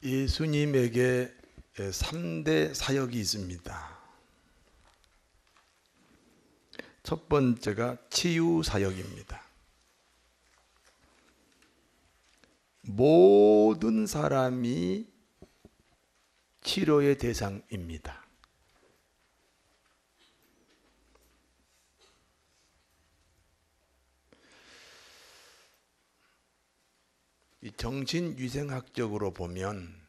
예수님에게 3대 사역이 있습니다. 첫 번째가 치유 사역입니다. 모든 사람이 치료의 대상입니다. 이 정신위생학적으로 보면,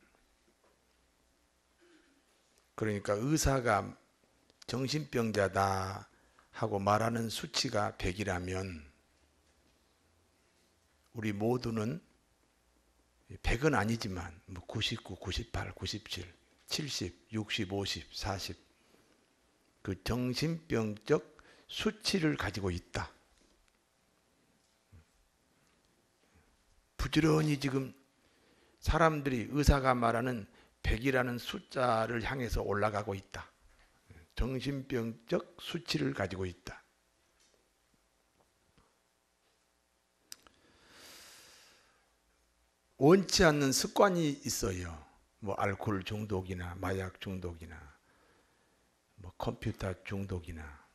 그러니까 의사가 정신병자다 하고 말하는 수치가 100이라면 우리 모두는 100은 아니지만 99, 98, 97, 70, 60, 50, 40 그 정신병적 수치를 가지고 있다. 부지런히 지금 사람들이 의사가 말하는 100이라는 숫자를 향해서 올라가고 있다. 정신병적 수치를 가지고 있다. 원치 않는 습관이 있어요. 뭐 알코올 중독이나 마약 중독이나 뭐 컴퓨터 중독이나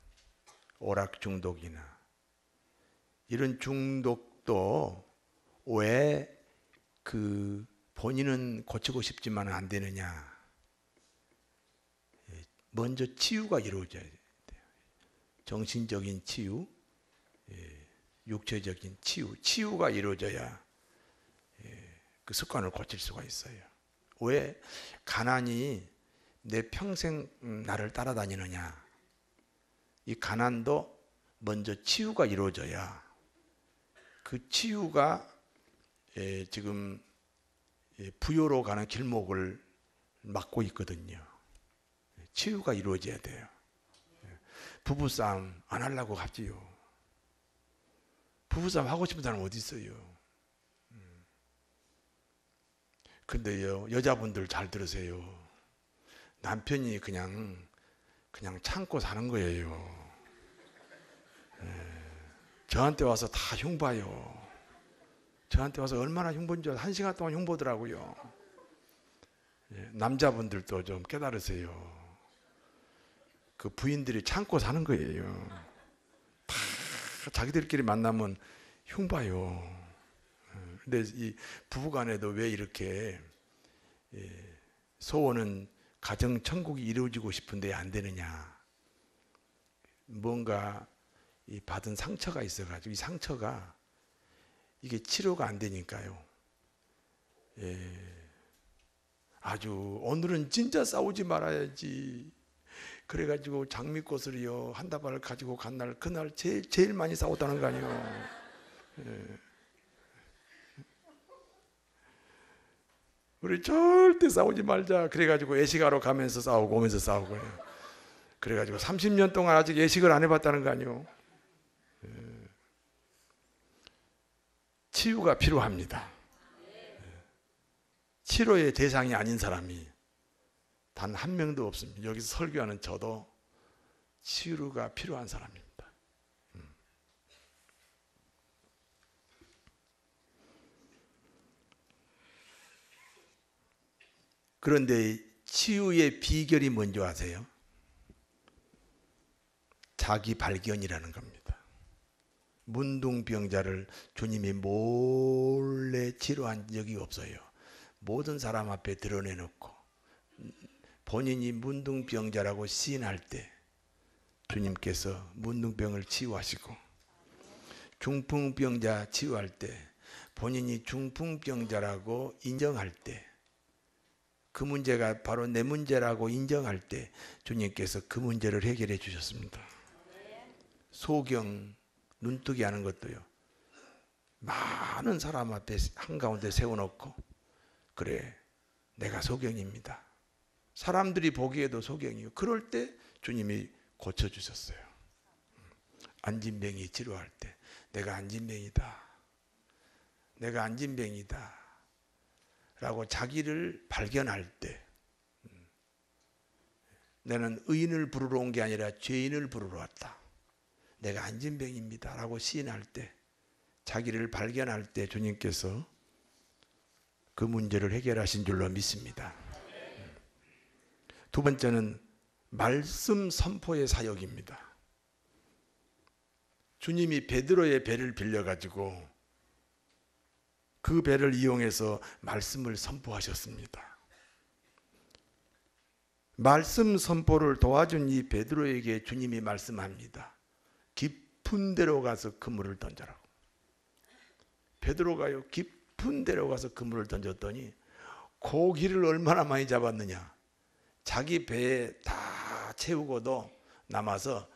오락 중독이나 이런 중독도 왜 본인은 고치고 싶지만 안 되느냐? 먼저 치유가 이루어져야 돼요. 정신적인 치유, 육체적인 치유, 치유가 이루어져야 그 습관을 고칠 수가 있어요. 왜 가난이 내 평생 나를 따라다니느냐? 이 가난도 먼저 치유가 이루어져야 그 치유가 지금 부여로 가는 길목을 막고 있거든요. 치유가 이루어져야 돼요. 부부싸움 안 하려고 하지요. 부부싸움 하고 싶은 사람 어디 있어요? 근데요, 여자분들 잘 들으세요. 남편이 그냥 참고 사는 거예요. 저한테 와서 다 흉봐요. 저한테 와서 얼마나 흉본지 1시간 동안 흉보더라고요. 남자분들도 좀 깨달으세요. 그 부인들이 참고 사는 거예요. 다 자기들끼리 만나면 흉봐요. 근데 이 부부간에도 왜 이렇게 소원은 가정 천국이 이루어지고 싶은데 안 되느냐? 뭔가 이 받은 상처가 있어가지고 이 상처가 이게 치료가 안 되니까요. 아주 오늘은 진짜 싸우지 말아야지. 그래가지고 장미꽃을요 한 다발을 가지고 간 날 그날 제일 많이 싸웠다는 거 아니에요. 우리 절대 싸우지 말자. 그래가지고 예식하러 가면서 싸우고 오면서 싸우고 그래가지고 30년 동안 아직 예식을 안 해봤다는 거 아니에요. 치유가 필요합니다. 치료의 대상이 아닌 사람이 단 한 명도 없습니다. 여기서 설교하는 저도 치유가 필요한 사람입니다. 그런데 치유의 비결이 뭔지 아세요? 자기 발견이라는 겁니다. 문둥병자를 주님이 몰래 치료한 적이 없어요. 모든 사람 앞에 드러내놓고 본인이 문둥병자라고 시인할 때 주님께서 문둥병을 치유하시고, 중풍병자 치유할 때 본인이 중풍병자라고 인정할 때, 그 문제가 바로 내 문제라고 인정할 때 주님께서 그 문제를 해결해 주셨습니다. 소경 눈뜨기 하는 것도요, 많은 사람 앞에 한가운데 세워놓고 그래 내가 소경입니다. 사람들이 보기에도 소경이요. 그럴 때 주님이 고쳐주셨어요. 안진뱅이 치료할 때 내가 안진뱅이다. 내가 안진뱅이다. 라고 자기를 발견할 때, 나는 의인을 부르러 온 게 아니라 죄인을 부르러 왔다. 내가 안진뱅입니다. 라고 시인할 때, 자기를 발견할 때 주님께서 그 문제를 해결하신 줄로 믿습니다. 두 번째는 말씀 선포의 사역입니다. 주님이 베드로의 배를 빌려가지고 그 배를 이용해서 말씀을 선포하셨습니다. 말씀 선포를 도와준 이 베드로에게 주님이 말씀합니다. 깊은 데로 가서 그물을 던져라고. 베드로가요, 깊은 데로 가서 그물을 던졌더니 고기를 얼마나 많이 잡았느냐. 자기 배에 다 채우고도 남아서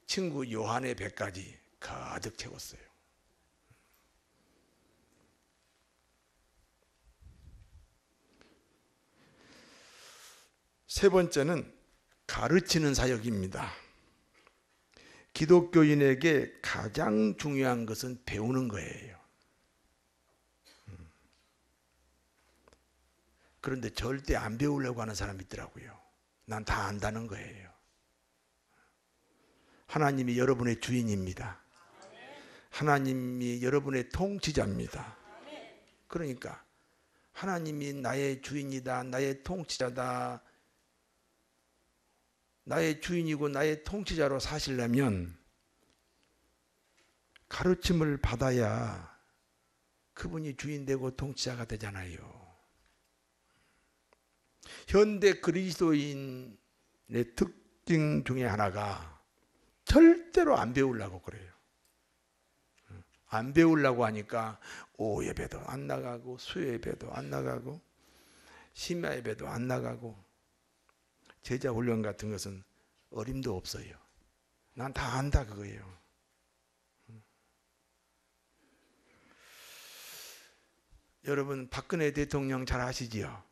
친구 요한의 배까지 가득 채웠어요. 세 번째는 가르치는 사역입니다. 기독교인에게 가장 중요한 것은 배우는 거예요. 그런데 절대 안 배우려고 하는 사람이 있더라고요. 난 다 안다는 거예요. 하나님이 여러분의 주인입니다. 하나님이 여러분의 통치자입니다. 그러니까 하나님이 나의 주인이다, 나의 통치자다, 나의 주인이고 나의 통치자로 사시려면 가르침을 받아야 그분이 주인 되고 통치자가 되잖아요. 현대 그리스도인의 특징 중에 하나가 절대로 안 배우려고 그래요. 안 배우려고 하니까 오예배도 안 나가고 수요예배도 안 나가고 심야예배도 안 나가고 제자 훈련 같은 것은 어림도 없어요. 난 다 안다 그거예요. 여러분 박근혜 대통령 잘 아시지요?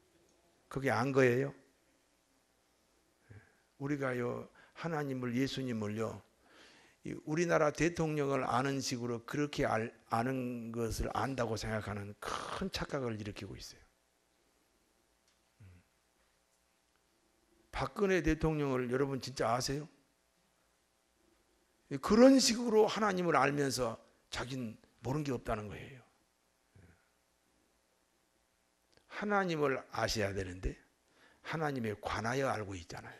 그게 안 거예요? 우리가요 하나님을 예수님을요 우리나라 대통령을 아는 식으로 그렇게 아는 것을 안다고 생각하는 큰 착각을 일으키고 있어요. 박근혜 대통령을 여러분 진짜 아세요? 그런 식으로 하나님을 알면서 자기는 모르는 게 없다는 거예요. 하나님을 아셔야 되는데 하나님에 관하여 알고 있잖아요.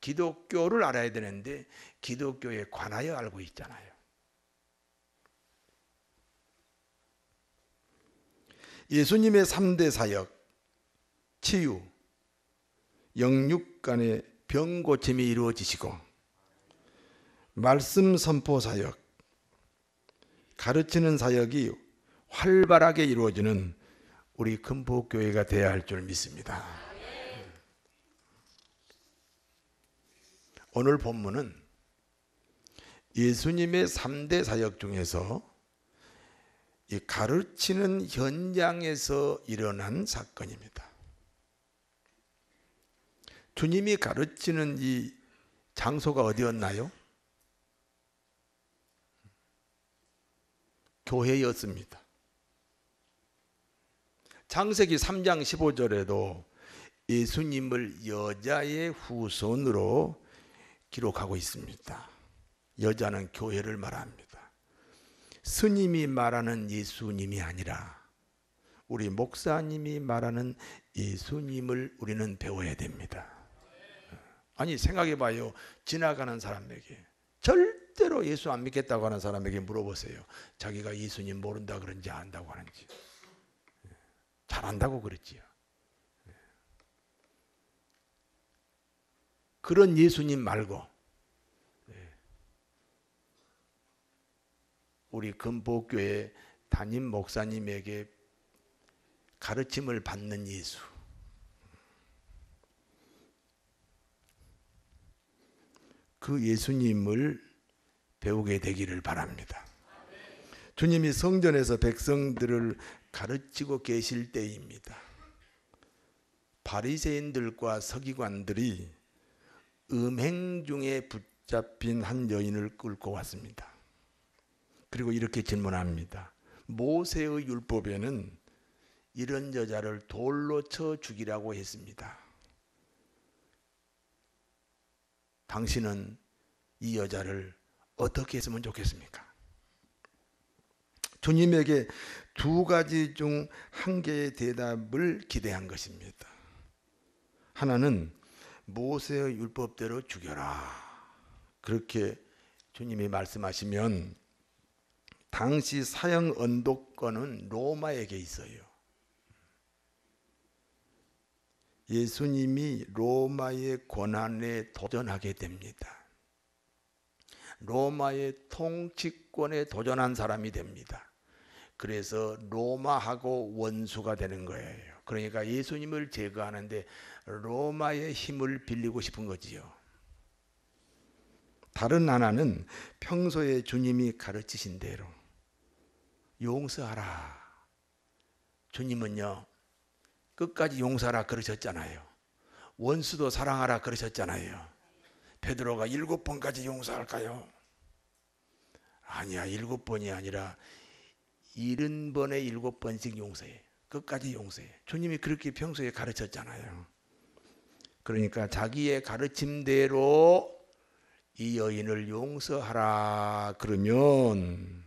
기독교를 알아야 되는데 기독교에 관하여 알고 있잖아요. 예수님의 3대 사역, 치유, 영육 간의 병 고침이 이루어지시고 말씀 선포 사역, 가르치는 사역이 활발하게 이루어지는 우리 금복교회가 되어야 할 줄 믿습니다. 오늘 본문은 예수님의 3대 사역 중에서 이 가르치는 현장에서 일어난 사건입니다. 주님이 가르치는 이 장소가 어디였나요? 교회였습니다. 창세기 3장 15절에도 예수님을 여자의 후손으로 기록하고 있습니다. 여자는 교회를 말합니다. 스님이 말하는 예수님이 아니라 우리 목사님이 말하는 예수님을 우리는 배워야 됩니다. 아니 생각해봐요. 지나가는 사람에게 절대로 예수 안 믿겠다고 하는 사람에게 물어보세요. 자기가 예수님 모른다 그런지 안다고 하는지. 잘 안다고 그랬지요. 그런 예수님 말고 우리 금복교회 담임 목사님에게 가르침을 받는 예수, 그 예수님을 배우게 되기를 바랍니다. 주님이 성전에서 백성들을 가르치고 계실 때입니다. 바리새인들과 서기관들이 음행 중에 붙잡힌 한 여인을 끌고 왔습니다. 그리고 이렇게 질문합니다. 모세의 율법에는 이런 여자를 돌로 쳐 죽이라고 했습니다. 당신은 이 여자를 어떻게 했으면 좋겠습니까? 주님에게 두 가지 중 한 개의 대답을 기대한 것입니다. 하나는 모세의 율법대로 죽여라. 그렇게 주님이 말씀하시면 당시 사형 언도권은 로마에게 있어요. 예수님이 로마의 권한에 도전하게 됩니다. 로마의 통치권에 도전한 사람이 됩니다. 그래서 로마하고 원수가 되는 거예요. 그러니까 예수님을 제거하는데 로마의 힘을 빌리고 싶은 거지요. 다른 하나는 평소에 주님이 가르치신 대로 용서하라. 주님은요, 끝까지 용서하라 그러셨잖아요. 원수도 사랑하라 그러셨잖아요. 베드로가 7번까지 용서할까요? 아니야, 7번이 아니라 70번에 7번씩 용서해. 끝까지 용서해. 주님이 그렇게 평소에 가르쳤잖아요. 그러니까 자기의 가르침대로 이 여인을 용서하라 그러면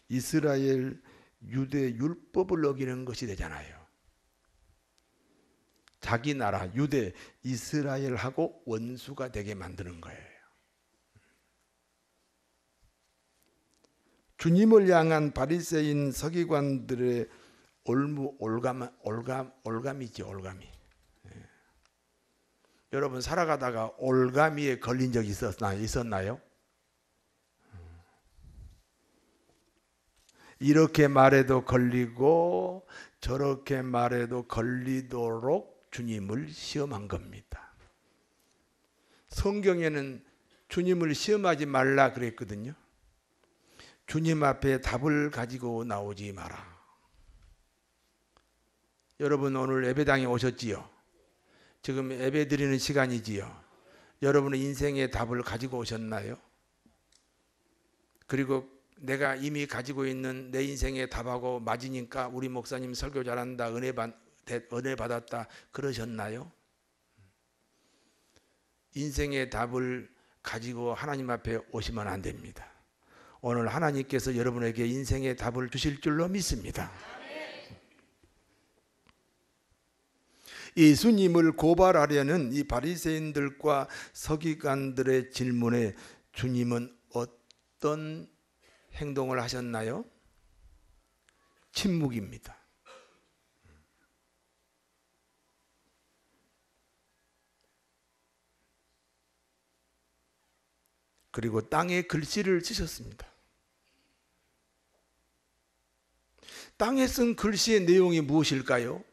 이스라엘 유대 율법을 어기는 것이 되잖아요. 자기 나라 유대 이스라엘하고 원수가 되게 만드는 거예요. 주님을 향한 바리새인 서기관들의 올감이죠, 올감이. 여러분 살아가다가 올가미에 걸린 적이 있었나요? 이렇게 말해도 걸리고 저렇게 말해도 걸리도록 주님을 시험한 겁니다. 성경에는 주님을 시험하지 말라 그랬거든요. 주님 앞에 답을 가지고 나오지 마라. 여러분 오늘 예배당에 오셨지요? 지금 예배 드리는 시간이지요. 여러분의 인생의 답을 가지고 오셨나요? 그리고 내가 이미 가지고 있는 내 인생의 답하고 맞으니까 우리 목사님 설교 잘한다, 은혜 받았다 그러셨나요? 인생의 답을 가지고 하나님 앞에 오시면 안 됩니다. 오늘 하나님께서 여러분에게 인생의 답을 주실 줄로 믿습니다. 예수님을 고발하려는 이 바리새인들과 서기관들의 질문에 주님은 어떤 행동을 하셨나요? 침묵입니다. 그리고 땅에 글씨를 쓰셨습니다. 땅에 쓴 글씨의 내용이 무엇일까요?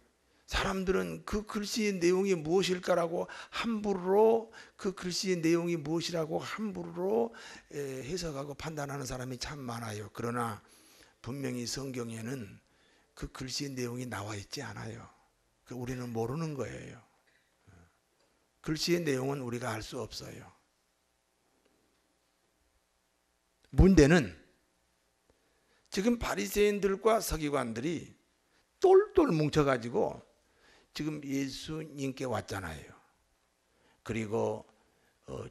사람들은 그 글씨의 내용이 무엇일까라고 함부로 그 글씨의 내용이 무엇이라고 함부로 해석하고 판단하는 사람이 참 많아요. 그러나 분명히 성경에는 그 글씨의 내용이 나와 있지 않아요. 우리는 모르는 거예요. 글씨의 내용은 우리가 알 수 없어요. 문제는 지금 바리새인들과 서기관들이 똘똘 뭉쳐가지고 지금 예수님께 왔잖아요. 그리고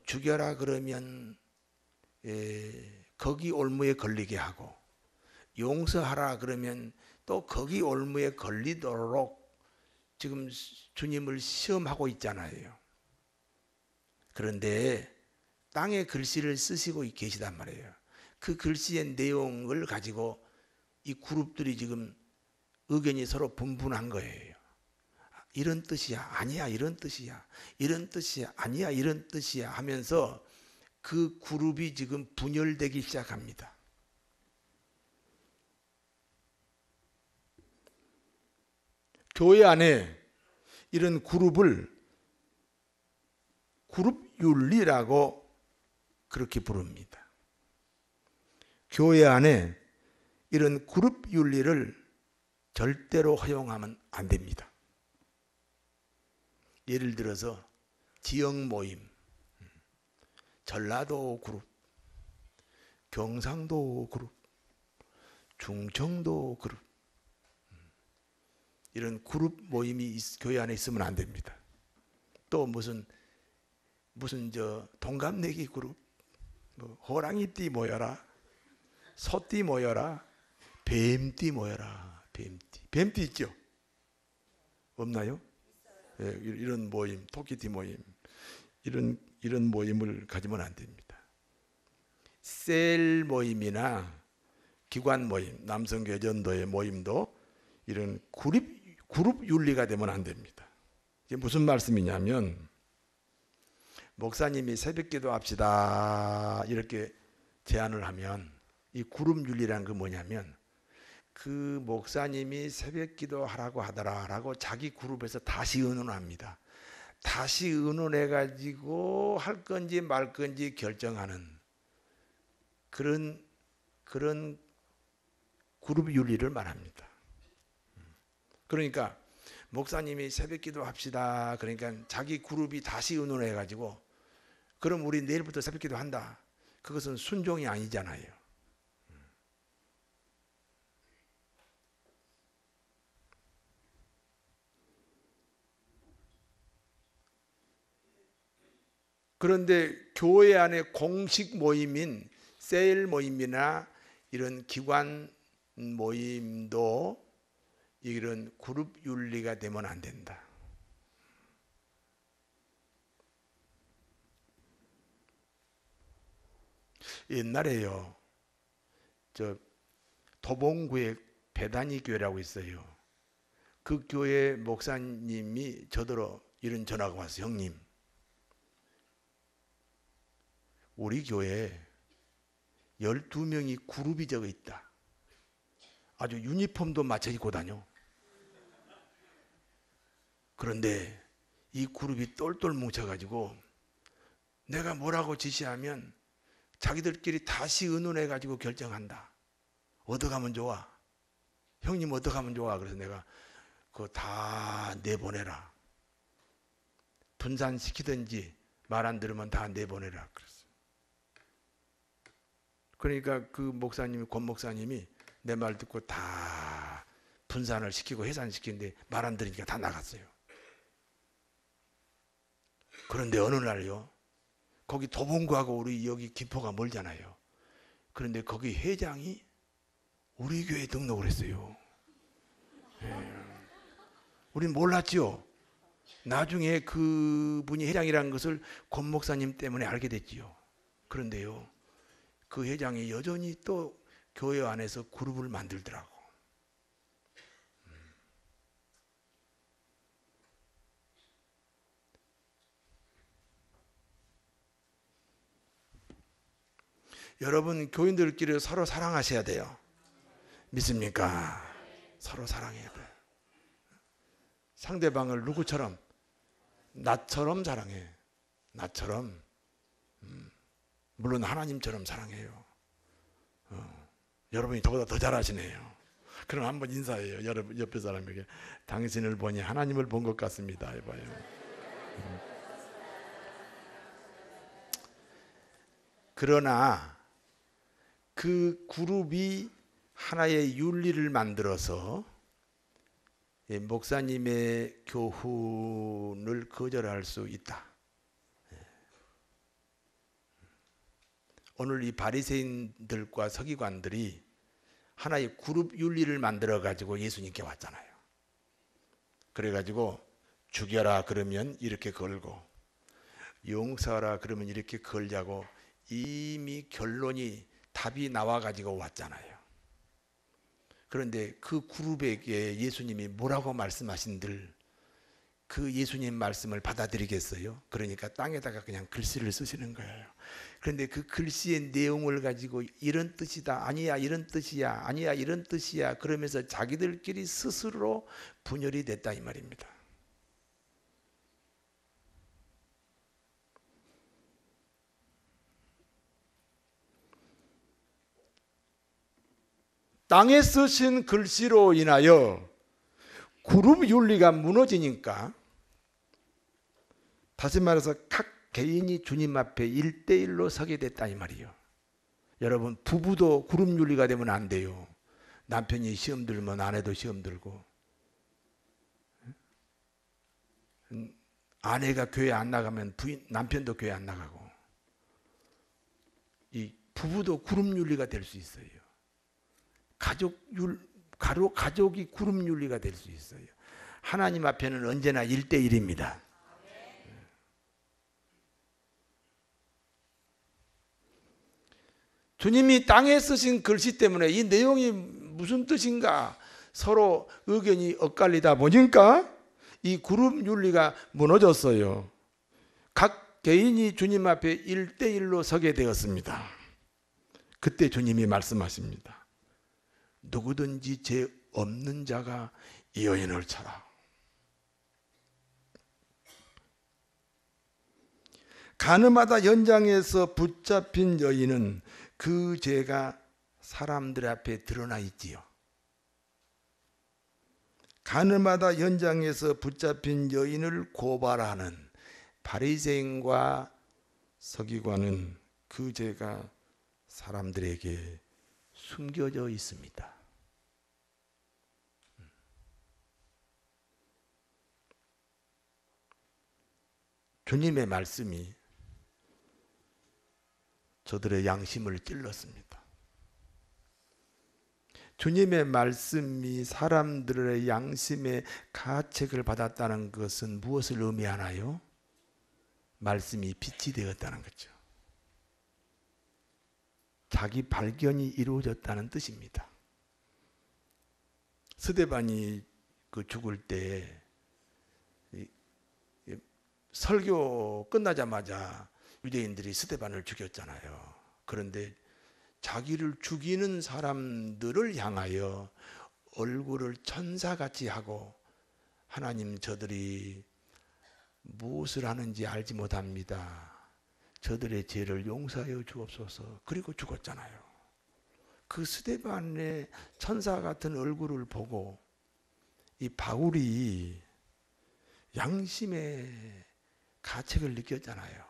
죽여라 그러면 거기 올무에 걸리게 하고 용서하라 그러면 또 거기 올무에 걸리도록 지금 주님을 시험하고 있잖아요. 그런데 땅에 글씨를 쓰시고 계시단 말이에요. 그 글씨의 내용을 가지고 이 그룹들이 지금 의견이 서로 분분한 거예요. 이런 뜻이야, 아니야, 이런 뜻이야, 이런 뜻이야, 아니야, 이런 뜻이야 하면서 그 그룹이 지금 분열되기 시작합니다. 교회 안에 이런 그룹을 그룹윤리라고 그렇게 부릅니다. 교회 안에 이런 그룹윤리를 절대로 허용하면 안 됩니다. 예를 들어서 지역 모임, 전라도 그룹, 경상도 그룹, 충청도 그룹, 이런 그룹 모임이 교회 안에 있으면 안 됩니다. 또 무슨 동갑내기 그룹, 호랑이띠 모여라, 소띠 모여라, 뱀띠 모여라. 뱀띠 있죠? 없나요? 예, 이런 모임, 토끼띠 모임, 이런 모임을 가지면 안 됩니다. 셀 모임이나 기관 모임, 남성교회 전도의 모임도 이런 그룹 윤리가 되면 안 됩니다. 이게 무슨 말씀이냐면, 목사님이 새벽기도 합시다 이렇게 제안을 하면, 이 그룹 윤리라는 게 뭐냐면, 그 목사님이 새벽기도 하라고 하더라라고 자기 그룹에서 다시 의논합니다. 다시 의논해 가지고 할 건지 말 건지 결정하는 그런 그룹 윤리를 말합니다. 그러니까 목사님이 새벽기도 합시다 그러니까 자기 그룹이 다시 의논해 가지고, 그럼 우리 내일부터 새벽기도 한다. 그것은 순종이 아니잖아요. 그런데 교회 안에 공식 모임인 셀 모임이나 이런 기관 모임도 이런 그룹 윤리가 되면 안 된다. 옛날에요, 저 도봉구에 배단위 교회라고 있어요. 그 교회 목사님이 저더러 이런 전화가 왔어요. 형님, 우리 교회에 12명이 그룹이 적어 있다. 아주 유니폼도 맞춰 입고 다녀. 그런데 이 그룹이 똘똘 뭉쳐가지고 내가 뭐라고 지시하면 자기들끼리 다시 의논해가지고 결정한다. 어떡하면 좋아? 형님 어떡하면 좋아? 그래서 내가 그거 다 내보내라. 분산시키든지 말 안 들으면 다 내보내라. 그랬어요. 그러니까 그 목사님이, 권 목사님이 내 말 듣고 다 분산을 시키고 해산시키는데 말 안 들으니까 다 나갔어요. 그런데 어느 날요, 거기 도봉구하고 우리 여기 김포가 멀잖아요. 그런데 거기 회장이 우리 교회에 등록을 했어요. 예. 우린 몰랐죠. 나중에 그분이 회장이라는 것을 권 목사님 때문에 알게 됐지요. 그런데요, 그 회장이 여전히 또 교회 안에서 그룹을 만들더라고. 여러분, 교인들끼리 서로 사랑하셔야 돼요. 믿습니까? 서로 사랑해야 돼요. 상대방을 누구처럼? 나처럼 사랑해. 나처럼. 물론 하나님처럼 사랑해요. 여러분이 저보다 더 잘하시네요. 그럼 한번 인사해요. 여러분 옆에 사람에게. 당신을 보니 하나님을 본 것 같습니다. 해봐요. 그러나 그 그룹이 하나의 윤리를 만들어서 목사님의 교훈을 거절할 수 있다. 오늘 이 바리새인들과 서기관들이 하나의 그룹 윤리를 만들어 가지고 예수님께 왔잖아요. 그래 가지고 죽여라 그러면 이렇게 걸고, 용서하라 그러면 이렇게 걸자고 이미 결론이, 답이 나와 가지고 왔잖아요. 그런데 그 그룹에게 예수님이 뭐라고 말씀하신들 그 예수님 말씀을 받아들이겠어요? 그러니까 땅에다가 그냥 글씨를 쓰시는 거예요. 그런데 그 글씨의 내용을 가지고 이런 뜻이다, 아니야 이런 뜻이야, 아니야 이런 뜻이야 그러면서 자기들끼리 스스로 분열이 됐다 이 말입니다. 땅에 쓰신 글씨로 인하여 그룹 윤리가 무너지니까, 다시 말해서 각 개인이 주님 앞에 1대1로 서게 됐다 이 말이에요. 여러분, 부부도 그룹 윤리가 되면 안 돼요. 남편이 시험 들면 아내도 시험 들고, 아내가 교회 안 나가면 남편도 교회 안 나가고, 이 부부도 그룹 윤리가 될 수 있어요. 가족이 그룹 윤리가 될 수 있어요. 하나님 앞에는 언제나 1대1입니다. 주님이 땅에 쓰신 글씨 때문에 이 내용이 무슨 뜻인가 서로 의견이 엇갈리다 보니까 이 그룹 윤리가 무너졌어요. 각 개인이 주님 앞에 1대1로 서게 되었습니다. 그때 주님이 말씀하십니다. 누구든지 죄 없는 자가 이 여인을 쳐라. 가늠하다 연장에서 붙잡힌 여인은 그 죄가 사람들 앞에 드러나 있지요. 가늠하다 연장에서 붙잡힌 여인을 고발하는 바리새인과 서기관은 그 죄가 사람들에게 숨겨져 있습니다. 주님의 말씀이 저들의 양심을 찔렀습니다. 주님의 말씀이 사람들의 양심의 가책을 받았다는 것은 무엇을 의미하나요? 말씀이 빛이 되었다는 거죠. 자기 발견이 이루어졌다는 뜻입니다. 스데반이 죽을 때 설교 끝나자마자 유대인들이 스데반을 죽였잖아요. 그런데 자기를 죽이는 사람들을 향하여 얼굴을 천사같이 하고 하나님 저들이 무엇을 하는지 알지 못합니다. 저들의 죄를 용서하여 주옵소서. 그리고 죽었잖아요. 그 스데반의 천사 같은 얼굴을 보고 이 바울이 양심의 가책을 느꼈잖아요.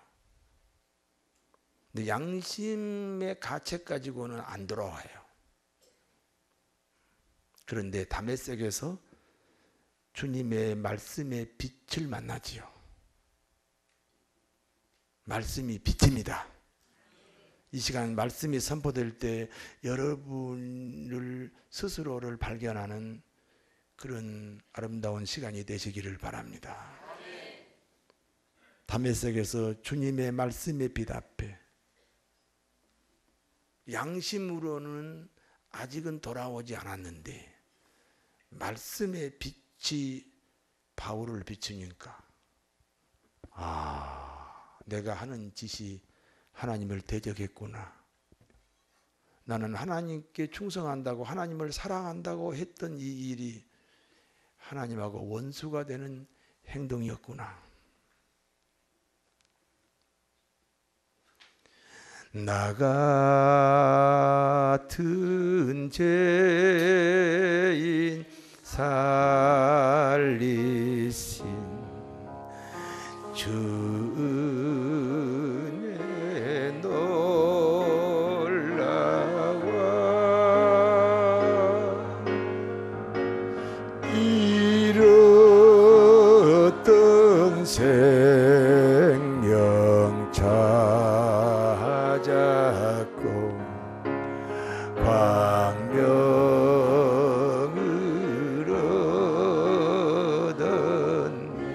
근데 양심의 가책 가지고는 안 돌아와요. 그런데 다메섹에서 주님의 말씀의 빛을 만나지요. 말씀이 빛입니다. 이 시간 말씀이 선포될 때 여러분을 스스로를 발견하는 그런 아름다운 시간이 되시기를 바랍니다. 다메섹에서 주님의 말씀의 빛 앞에 양심으로는 아직은 돌아오지 않았는데 말씀의 빛이 바울을 비추니까 내가 하는 짓이 하나님을 대적했구나. 나는 하나님께 충성한다고 하나님을 사랑한다고 했던 이 일이 하나님하고 원수가 되는 행동이었구나. 나 같은 죄인 살리신 주 은혜 놀라워 잃었던 생명 찾았고 광명을 얻었네.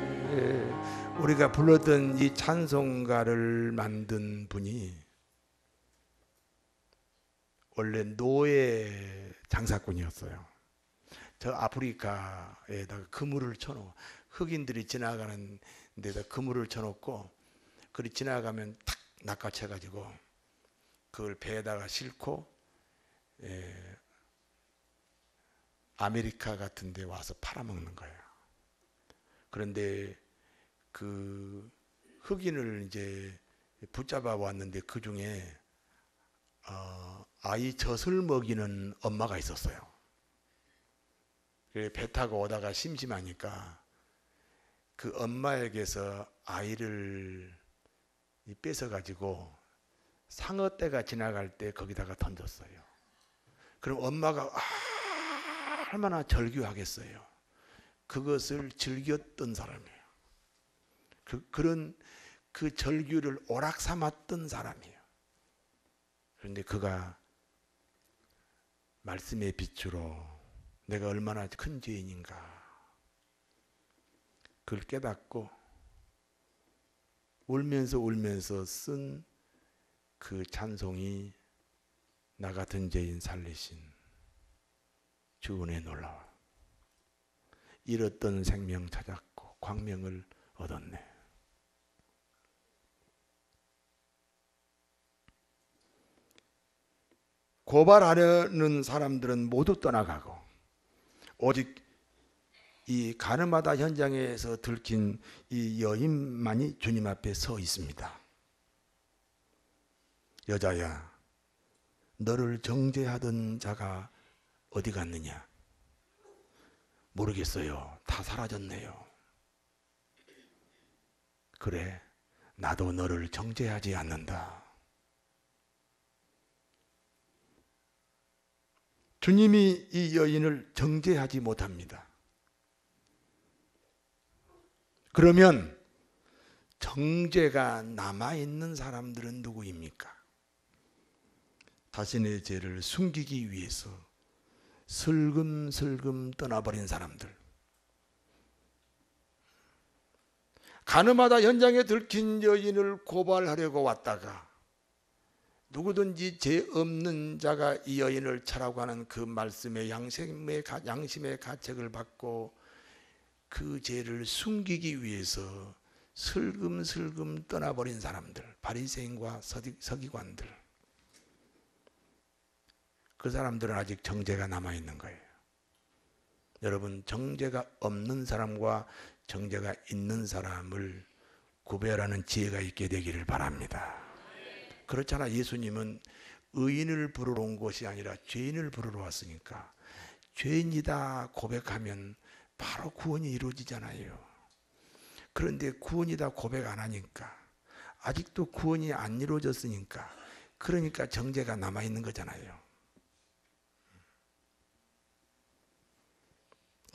우리가 불렀던 이 찬송가를 만든 분이 원래 노예 장사꾼이었어요. 저 아프리카에다가 그물을 쳐놓고 흑인들이 지나가는 데다 그물을 쳐놓고 그리 지나가면 탁 낚아채가지고 그걸 배에다가 싣고 아메리카 같은 데 와서 팔아먹는 거예요. 그런데 그 흑인을 이제 붙잡아 왔는데 그 중에 아이 젖을 먹이는 엄마가 있었어요. 배 타고 오다가 심심하니까 그 엄마에게서 아이를 뺏어가지고 상어떼가 지나갈 때 거기다가 던졌어요. 그럼 엄마가 얼마나 절규하겠어요. 그것을 즐겼던 사람이에요. 그런 그 절규를 오락 삼았던 사람이에요. 그런데 그가 말씀의 빛으로 내가 얼마나 큰 죄인인가 그걸 깨닫고 울면서 쓴 그 찬송이 나 같은 죄인 살리신 주 은혜 놀라워. 잃었던 생명 찾았고 광명을 얻었네. 고발하려는 사람들은 모두 떠나가고 오직 이 가늠하다 현장에서 들킨 이 여인만이 주님 앞에 서 있습니다. 여자야, 너를 정죄하던 자가 어디 갔느냐? 모르겠어요. 다 사라졌네요. 그래, 나도 너를 정죄하지 않는다. 주님이 이 여인을 정죄하지 못합니다. 그러면 정죄가 남아있는 사람들은 누구입니까? 자신의 죄를 숨기기 위해서 슬금슬금 떠나버린 사람들. 가늠하다 현장에 들킨 여인을 고발하려고 왔다가 누구든지 죄 없는 자가 이 여인을 차라고 하는 그 말씀의 양심의 가책을 받고 그 죄를 숨기기 위해서 슬금슬금 떠나버린 사람들, 바리새인과 서기관들, 그 사람들은 아직 정죄가 남아있는 거예요. 여러분, 정죄가 없는 사람과 정죄가 있는 사람을 구별하는 지혜가 있게 되기를 바랍니다. 그렇잖아. 예수님은 의인을 부르러 온 것이 아니라 죄인을 부르러 왔으니까 죄인이다 고백하면 바로 구원이 이루어지잖아요. 그런데 구원이다 고백 안 하니까 아직도 구원이 안 이루어졌으니까 그러니까 정죄가 남아있는 거잖아요.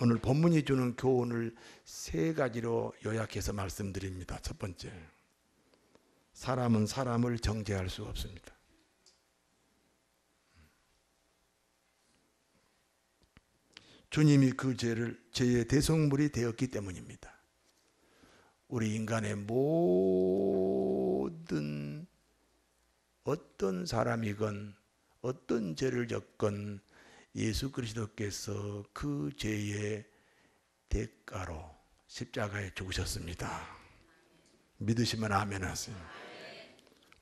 오늘 본문이 주는 교훈을 세 가지로 요약해서 말씀드립니다. 첫 번째, 사람은 사람을 정죄할 수 없습니다. 주님이 그 죄의 대속물이 되었기 때문입니다. 우리 인간의 모든 어떤 사람이건 어떤 죄를 짓건 예수 그리스도께서 그 죄의 대가로 십자가에 죽으셨습니다. 믿으시면 아멘 하세요.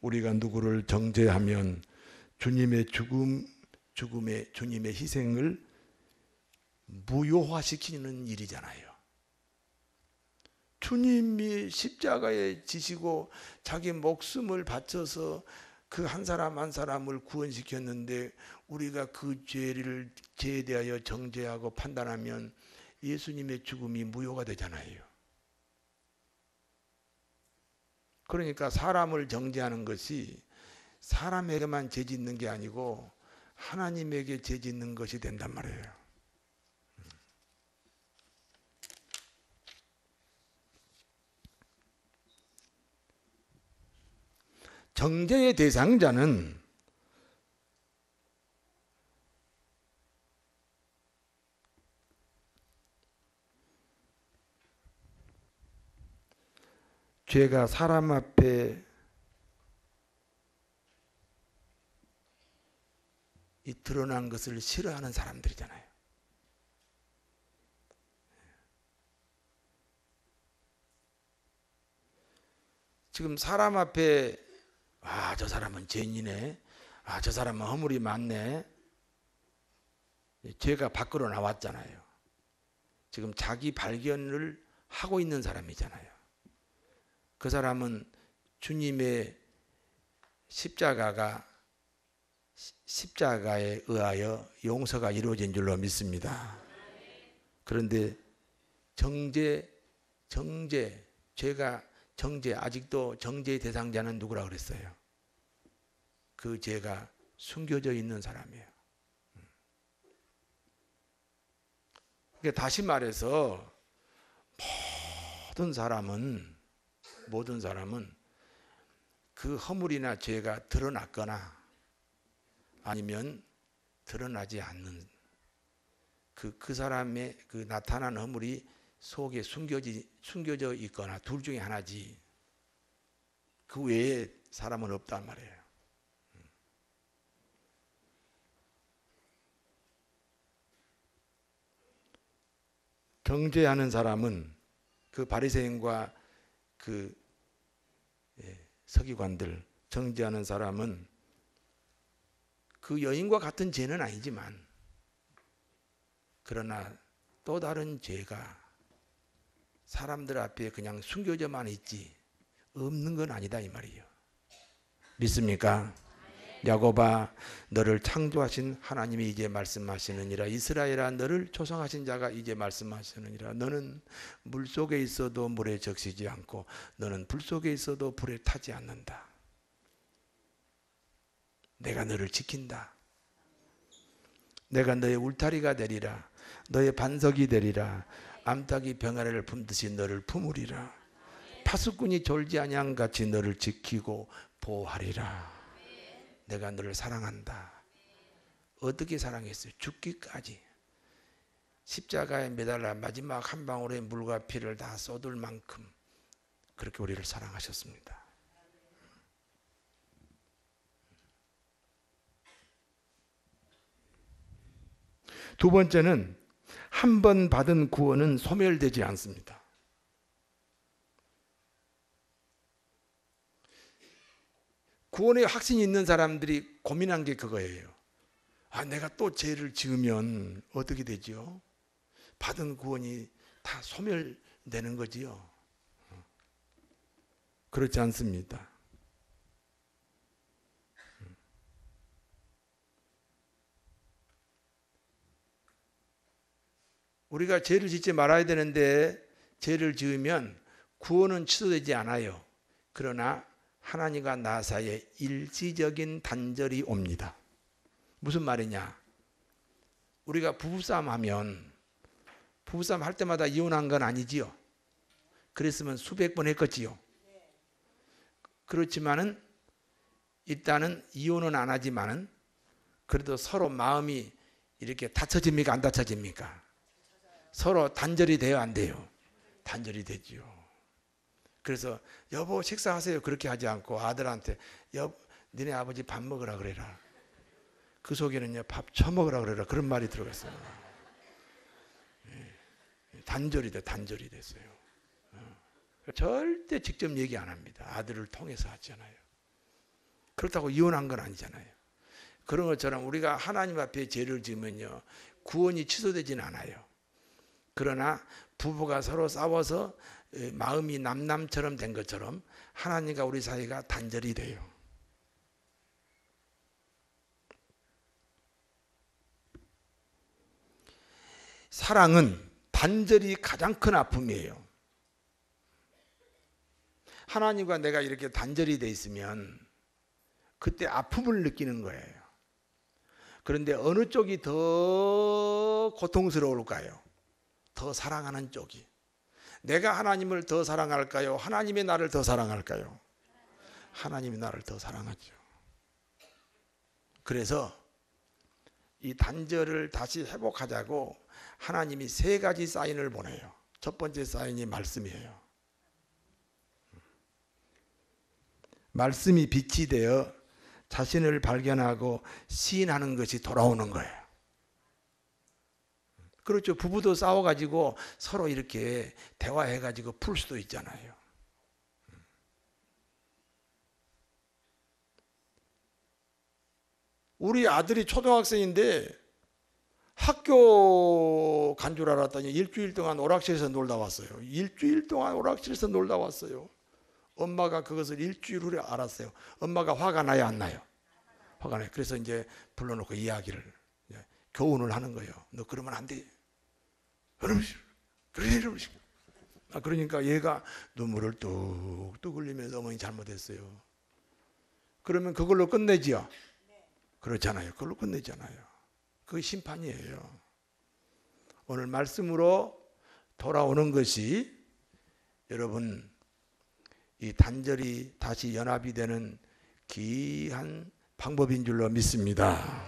우리가 누구를 정죄하면 주님의 주님의 희생을 무효화시키는 일이잖아요. 주님이 십자가에 지시고 자기 목숨을 바쳐서 그 한 사람 한 사람을 구원시켰는데 우리가 그 죄에 대하여 정죄하고 판단하면 예수님의 죽음이 무효가 되잖아요. 그러니까 사람을 정죄하는 것이 사람에게만 죄 짓는 게 아니고 하나님에게 죄 짓는 것이 된단 말이에요. 정죄의 대상자는 죄가 사람 앞에 이 드러난 것을 싫어하는 사람들이잖아요. 지금 사람 앞에 저 사람은 죄인이네. 저 사람은 허물이 많네. 죄가 밖으로 나왔잖아요. 지금 자기 발견을 하고 있는 사람이잖아요. 그 사람은 주님의 십자가에 의하여 용서가 이루어진 줄로 믿습니다. 그런데 죄가 아직도 정죄의 대상자는 누구라 그랬어요? 그 죄가 숨겨져 있는 사람이에요. 그러니까 다시 말해서 모든 사람은 그 허물이나 죄가 드러났거나 아니면 드러나지 않는 그 사람의 그 나타난 허물이 속에 숨겨져 있거나 둘 중에 하나지 그 외에 사람은 없단 말이에요. 정죄하는 사람은 그 바리새인과 그 서기관들 정죄하는 사람은 그 여인과 같은 죄는 아니지만 그러나 또 다른 죄가 사람들 앞에 그냥 숨겨져만 있지 없는 건 아니다 이 말이에요. 믿습니까? 야곱아 너를 창조하신 하나님이 이제 말씀하시느니라. 이스라엘아 너를 조성하신 자가 이제 말씀하시느니라. 너는 물속에 있어도 물에 적시지 않고 너는 불 속에 있어도 불에 타지 않는다. 내가 너를 지킨다. 내가 너의 울타리가 되리라. 너의 반석이 되리라. 암탉이 병아리를 품듯이 너를 품으리라. 파수꾼이 졸지 아니한 같이 너를 지키고 보호하리라. 내가 너를 사랑한다. 어떻게 사랑했어요? 죽기까지. 십자가에 매달라 마지막 한 방울의 물과 피를 다 쏟을 만큼 그렇게 우리를 사랑하셨습니다. 두 번째는 한 번 받은 구원은 소멸되지 않습니다. 구원의 확신이 있는 사람들이 고민한 게 그거예요. 아, 내가 또 죄를 지으면 어떻게 되지요? 받은 구원이 다 소멸되는 거지요. 그렇지 않습니다. 우리가 죄를 짓지 말아야 되는데 죄를 지으면 구원은 취소되지 않아요. 그러나 하나님과 나 사이에 일시적인 단절이 옵니다. 무슨 말이냐? 우리가 부부싸움 하면 부부싸움 할 때마다 이혼한 건 아니지요. 그랬으면 수백 번 했겠지요. 그렇지만은 일단은 이혼은 안 하지만은 그래도 서로 마음이 이렇게 닫혀집니까? 안 닫혀집니까? 서로 단절이 돼요? 안 돼요? 단절이 되지요. 그래서 여보 식사하세요 그렇게 하지 않고 아들한테 너네 아버지 밥 먹으라 그래라. 그 속에는요 밥 처먹으라 그래라 그런 말이 들어갔어요. 단절이 됐어요. 절대 직접 얘기 안 합니다. 아들을 통해서 하잖아요. 그렇다고 이혼한 건 아니잖아요. 그런 것처럼 우리가 하나님 앞에 죄를 지으면요 구원이 취소되지는 않아요. 그러나 부부가 서로 싸워서 마음이 남남처럼 된 것처럼 하나님과 우리 사이가 단절이 돼요. 사랑은 단절이 가장 큰 아픔이에요. 하나님과 내가 이렇게 단절이 돼 있으면 그때 아픔을 느끼는 거예요. 그런데 어느 쪽이 더 고통스러울까요? 더 사랑하는 쪽이. 내가 하나님을 더 사랑할까요? 하나님이 나를 더 사랑할까요? 하나님이 나를 더 사랑하죠. 그래서 이 단절을 다시 회복하자고 하나님이 세 가지 사인을 보내요. 첫 번째 사인이 말씀이에요. 말씀이 빛이 되어 자신을 발견하고 시인하는 것이 돌아오는 거예요. 그렇죠. 부부도 싸워가지고 서로 이렇게 대화해가지고 풀 수도 있잖아요. 우리 아들이 초등학생인데 학교 간 줄 알았더니 일주일 동안 오락실에서 놀다 왔어요. 일주일 동안 오락실에서 놀다 왔어요. 엄마가 그것을 일주일 후에 알았어요. 엄마가 화가 나요, 안 나요? 화가 나요. 그래서 이제 불러놓고 이야기를 교훈을 하는 거예요. 너 그러면 안 돼. 그러니까 얘가 눈물을 뚝뚝 흘리면서 어머니 잘못했어요. 그러면 그걸로 끝내지요? 그렇잖아요. 그걸로 끝내잖아요. 그게 심판이에요. 오늘 말씀으로 돌아오는 것이 여러분 이 단절이 다시 연합이 되는 귀한 방법인 줄로 믿습니다.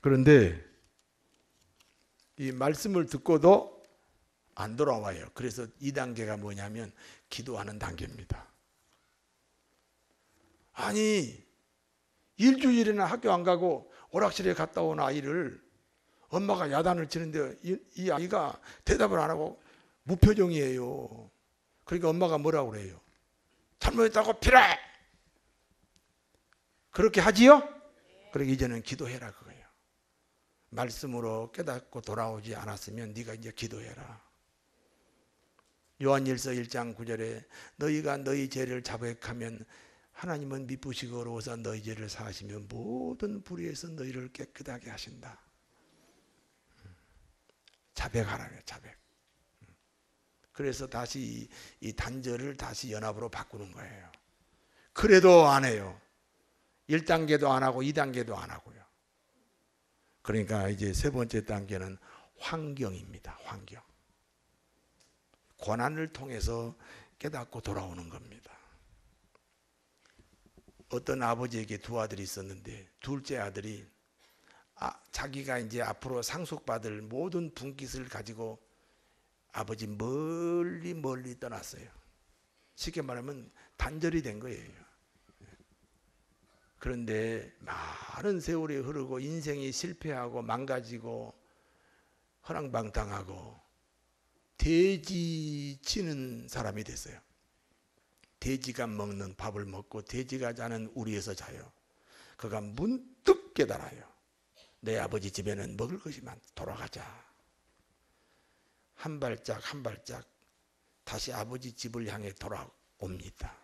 그런데 이 말씀을 듣고도 안 돌아와요. 그래서 이 단계가 뭐냐면 기도하는 단계입니다. 아니, 일주일이나 학교 안 가고 오락실에 갔다 온 아이를 엄마가 야단을 치는데 이 아이가 대답을 안 하고 무표정이에요. 그러니까 엄마가 뭐라고 그래요? 잘못했다고 피라! 그렇게 하지요? 그러니까 이제는 기도해라 그거예요. 말씀으로 깨닫고 돌아오지 않았으면 네가 이제 기도해라. 요한일서 1장 9절에 너희가 너희 죄를 자백하면 하나님은 미쁘시고 어려워서 너희 죄를 사하시며 모든 불의에서 너희를 깨끗하게 하신다. 자백하라며 자백. 그래서 다시 이 단절을 다시 연합으로 바꾸는 거예요. 그래도 안 해요. 1단계도 안 하고 2단계도 안 하고요. 그러니까 이제 세 번째 단계는 환경입니다. 환경. 고난을 통해서 깨닫고 돌아오는 겁니다. 어떤 아버지에게 두 아들이 있었는데 둘째 아들이 자기가 이제 앞으로 상속받을 모든 분깃을 가지고 아버지 멀리 떠났어요. 쉽게 말하면 단절이 된 거예요. 그런데 많은 세월이 흐르고 인생이 실패하고 망가지고 허랑방탕하고 돼지 치는 사람이 됐어요. 돼지가 먹는 밥을 먹고 돼지가 자는 우리에서 자요. 그가 문득 깨달아요. 내 아버지 집에는 먹을 것이 많다. 돌아가자. 한 발짝 한 발짝 다시 아버지 집을 향해 돌아옵니다.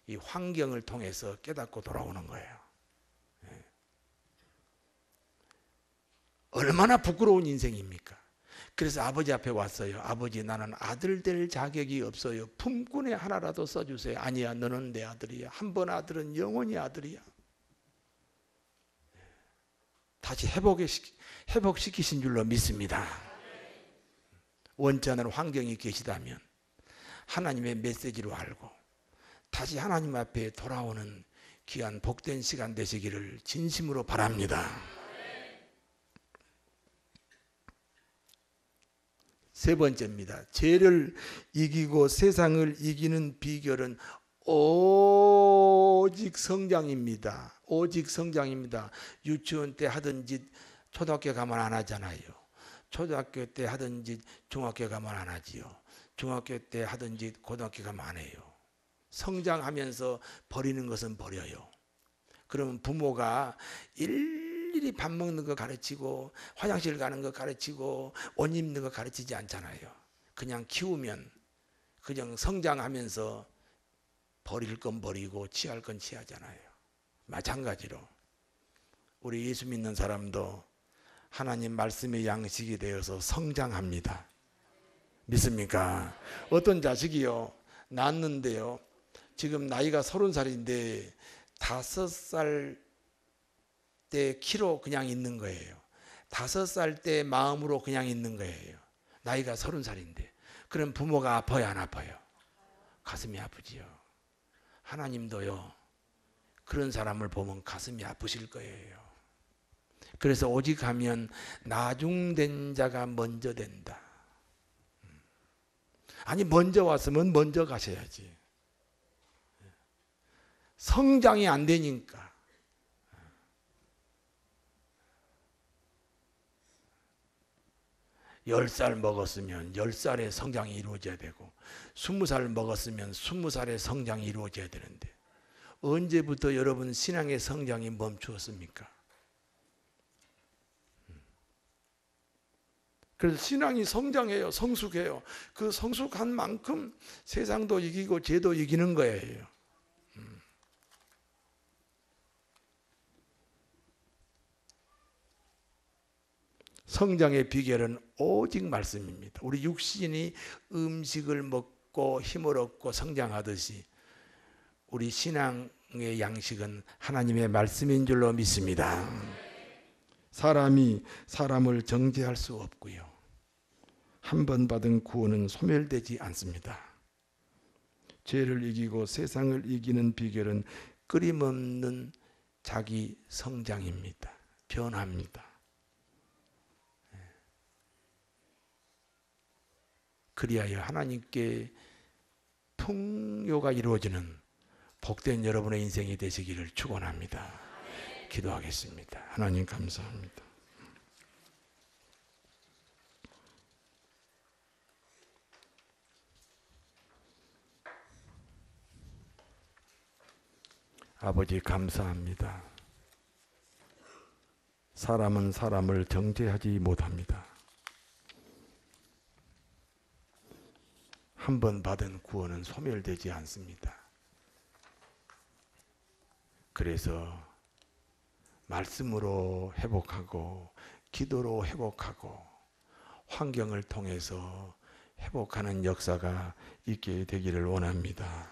이 환경을 통해서 깨닫고 돌아오는 거예요. 얼마나 부끄러운 인생입니까? 그래서 아버지 앞에 왔어요. 아버지, 나는 아들 될 자격이 없어요. 품꾼에 하나라도 써주세요. 아니야, 너는 내 아들이야. 한 번 아들은 영원히 아들이야. 다시 회복시키신 줄로 믿습니다. 원치 않은 환경이 계시다면 하나님의 메시지로 알고 다시 하나님 앞에 돌아오는 귀한 복된 시간 되시기를 진심으로 바랍니다. 세 번째입니다. 죄를 이기고 세상을 이기는 비결은 오직 성장입니다. 오직 성장입니다. 유치원 때 하던 짓 초등학교 가면 안 하잖아요. 초등학교 때 하던 짓 중학교 가면 안 하지요. 중학교 때 하던 짓 고등학교 가면 안 해요. 성장하면서 버리는 것은 버려요. 그러면 부모가 일일이 밥 먹는 거 가르치고 화장실 가는 거 가르치고 옷 입는 거 가르치지 않잖아요. 그냥 키우면 그냥 성장하면서 버릴 건 버리고 취할 건 취하잖아요. 마찬가지로 우리 예수 믿는 사람도 하나님 말씀의 양식이 되어서 성장합니다. 믿습니까? 어떤 자식이요, 낳았는데요, 지금 나이가 30살인데 5살 때 키로 그냥 있는 거예요. 5살 때 마음으로 그냥 있는 거예요. 나이가 30살인데. 그럼 부모가 아파요, 안 아파요? 가슴이 아프지요. 하나님도요, 그런 사람을 보면 가슴이 아프실 거예요. 그래서 오직 하면 나중된 자가 먼저 된다. 아니, 먼저 왔으면 먼저 가셔야지. 성장이 안 되니까. 10살 먹었으면 10살의 성장이 이루어져야 되고 20살 먹었으면 20살의 성장이 이루어져야 되는데 언제부터 여러분 신앙의 성장이 멈추었습니까? 그래서 신앙이 성장해요. 성숙해요. 그 성숙한 만큼 세상도 이기고 죄도 이기는 거예요. 성장의 비결은 오직 말씀입니다. 우리 육신이 음식을 먹고 힘을 얻고 성장하듯이 우리 신앙의 양식은 하나님의 말씀인 줄로 믿습니다. 사람이 사람을 정죄할 수 없고요. 한 번 받은 구원은 소멸되지 않습니다. 죄를 이기고 세상을 이기는 비결은 끊임없는 자기 성장입니다. 변합니다. 그리하여 하나님께 풍요가 이루어지는 복된 여러분의 인생이 되시기를 축원합니다. 기도하겠습니다. 하나님 감사합니다. 아버지 감사합니다. 사람은 사람을 정죄하지 못합니다. 한 번 받은 구원은 소멸되지 않습니다. 그래서 말씀으로 회복하고 기도로 회복하고 환경을 통해서 회복하는 역사가 있게 되기를 원합니다.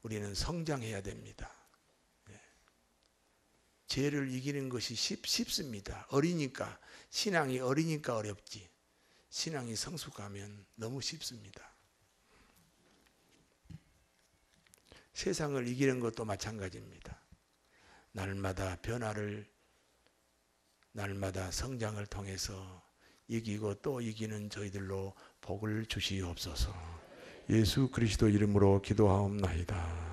우리는 성장해야 됩니다. 죄를 이기는 것이 쉽습니다. 어리니까, 신앙이 어리니까 어렵지. 신앙이 성숙하면 너무 쉽습니다. 세상을 이기는 것도 마찬가지입니다. 날마다 변화를, 날마다 성장을 통해서 이기고 또 이기는 저희들로 복을 주시옵소서. 예수 그리스도 이름으로 기도하옵나이다.